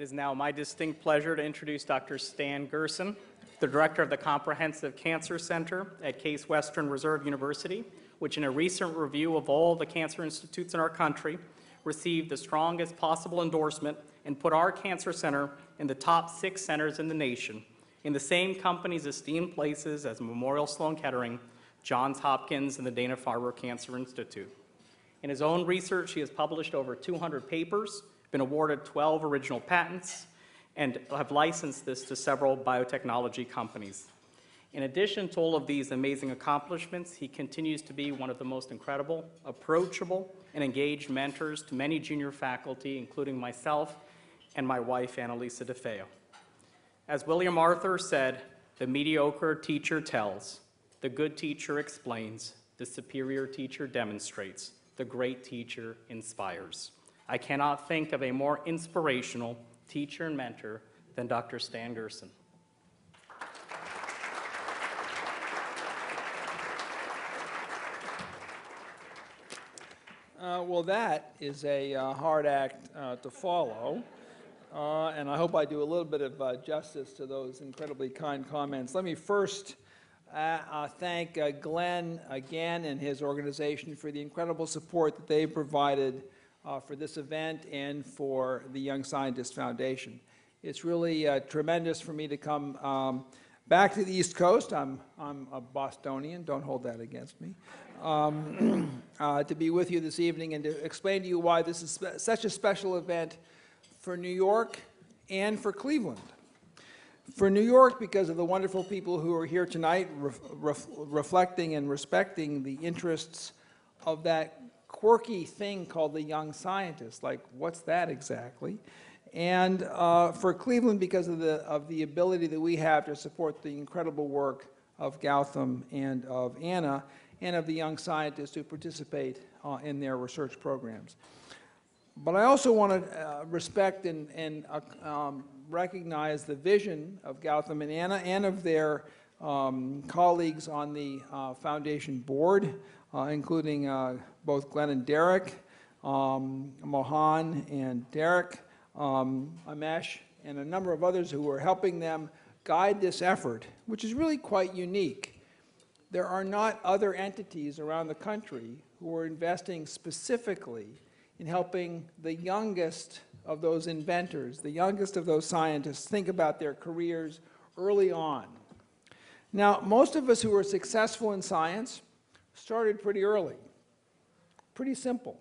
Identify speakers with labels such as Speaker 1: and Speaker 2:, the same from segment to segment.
Speaker 1: It is now my distinct pleasure to introduce Dr. Stan Gerson, the Director of the Comprehensive Cancer Center at Case Western Reserve University, which in a recent review of all the cancer institutes in our country received the strongest possible endorsement and put our cancer center in the top 6 centers in the nation, in the same company's esteemed places as Memorial Sloan Kettering, Johns Hopkins, and the Dana-Farber Cancer Institute. In his own research, he has published over 200 papers, been awarded 12 original patents, and have licensed this to several biotechnology companies. In addition to all of these amazing accomplishments, he continues to be one of the most incredible, approachable, and engaged mentors to many junior faculty, including myself and my wife, Annalisa DeFeo. As William Arthur said, the mediocre teacher tells, the good teacher explains, the superior teacher demonstrates, the great teacher inspires. I cannot think of a more inspirational teacher and mentor than Dr. Stan Gerson.
Speaker 2: Well, that is a hard act to follow, and I hope I do a little bit of justice to those incredibly kind comments. Let me first thank Glenn again and his organization for the incredible support that they've provided for this event and for the Young Scientist Foundation. It's really tremendous for me to come back to the East Coast. I'm a Bostonian, don't hold that against me, to be with you this evening and to explain to you why this is such a special event for New York and for Cleveland. For New York, because of the wonderful people who are here tonight reflecting and respecting the interests of that quirky thing called the young scientist, like what's that exactly? And for Cleveland, because of the ability that we have to support the incredible work of Goutham and of Anna and of the young scientists who participate in their research programs. But I also want to respect and recognize the vision of Goutham and Anna and of their colleagues on the foundation board, including both Glenn and Derek, Mohan and Derek, Amesh, and a number of others who are helping them guide this effort, which is really quite unique. There are not other entities around the country who are investing specifically in helping the youngest of those inventors, the youngest of those scientists, think about their careers early on. Now, most of us who are successful in science started pretty early, pretty simple.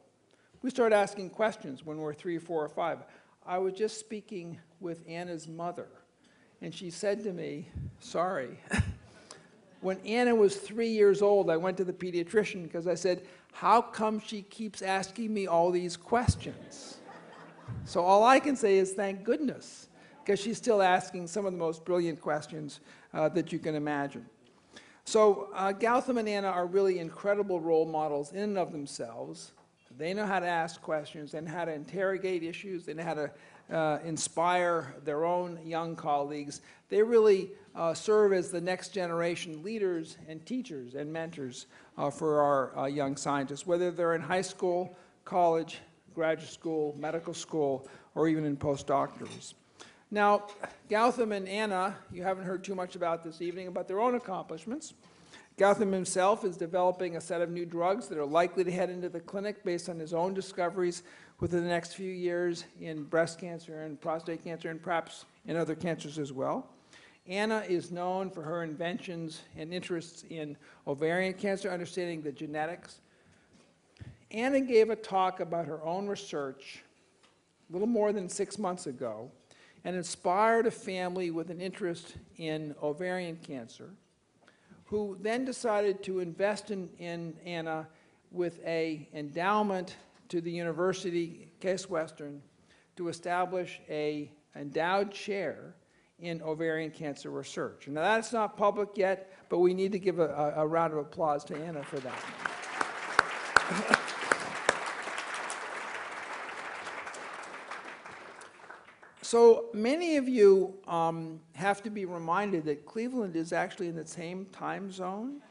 Speaker 2: We start asking questions when we're 3, 4, or 5. I was just speaking with Anna's mother, and she said to me, sorry, when Anna was 3 years old, I went to the pediatrician because I said, how come she keeps asking me all these questions? So all I can say is thank goodness, because she's still asking some of the most brilliant questions that you can imagine. So Goutham and Anna are really incredible role models in and of themselves. They know how to ask questions and how to interrogate issues and how to inspire their own young colleagues. They really serve as the next generation leaders and teachers and mentors for our young scientists, whether they're in high school, college, graduate school, medical school, or even in postdoctorate. Now, Goutham and Anna, you haven't heard too much about this evening, about their own accomplishments. Goutham himself is developing a set of new drugs that are likely to head into the clinic based on his own discoveries within the next few years in breast cancer and prostate cancer and perhaps in other cancers as well. Anna is known for her inventions and interests in ovarian cancer, understanding the genetics. Anna gave a talk about her own research a little more than 6 months ago and inspired a family with an interest in ovarian cancer, who then decided to invest in Anna with an endowment to the university, Case Western, to establish an endowed chair in ovarian cancer research. Now that's not public yet, but we need to give a round of applause to Anna for that. So many of you have to be reminded that Cleveland is actually in the same time zone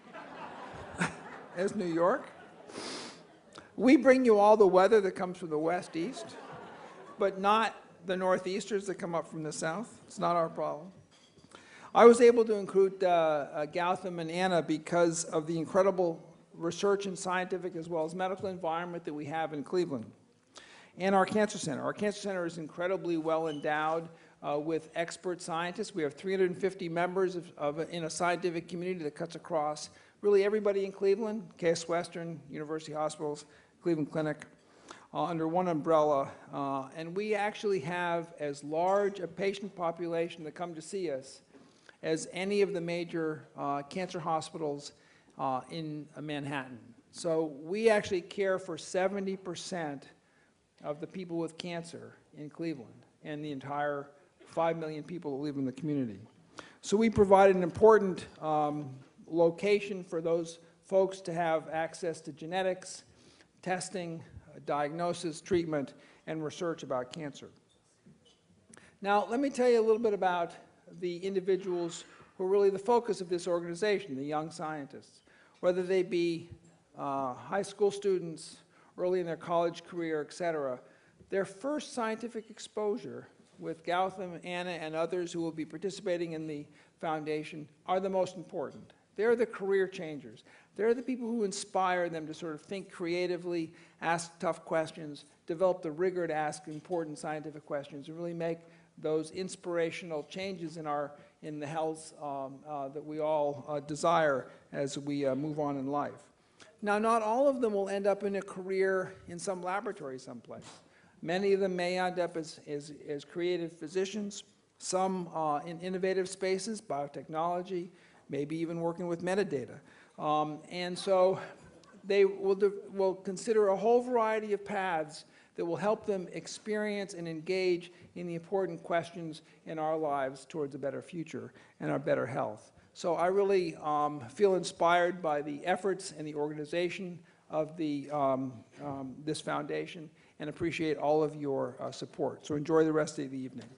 Speaker 2: as New York. We bring you all the weather that comes from the West East, but not the Northeasters that come up from the south. It's not our problem. I was able to include Goutham and Anna because of the incredible research and scientific as well as medical environment that we have in Cleveland. And our cancer center. Our cancer center is incredibly well endowed with expert scientists. We have 350 members in a scientific community that cuts across really everybody in Cleveland, Case Western, University Hospitals, Cleveland Clinic, under one umbrella. And we actually have as large a patient population that come to see us as any of the major cancer hospitals in Manhattan. So we actually care for 70% of the people with cancer in Cleveland and the entire 5 million people that live in the community. So we provide an important location for those folks to have access to genetics, testing, diagnosis, treatment, and research about cancer. Now, let me tell you a little bit about the individuals who are really the focus of this organization, the young scientists, whether they be high school students, early in their college career, et cetera. Their first scientific exposure with Goutham, Anna, and others who will be participating in the foundation are the most important. They're the career changers. They're the people who inspire them to sort of think creatively, ask tough questions, develop the rigor to ask important scientific questions, and really make those inspirational changes in the health that we all desire as we move on in life. Now, not all of them will end up in a career in some laboratory someplace. Many of them may end up as creative physicians, some in innovative spaces, biotechnology, maybe even working with metadata. And so they will consider a whole variety of paths that will help them experience and engage in the important questions in our lives towards a better future and our better health. So I really feel inspired by the efforts and the organization of this foundation and appreciate all of your support. So enjoy the rest of the evening.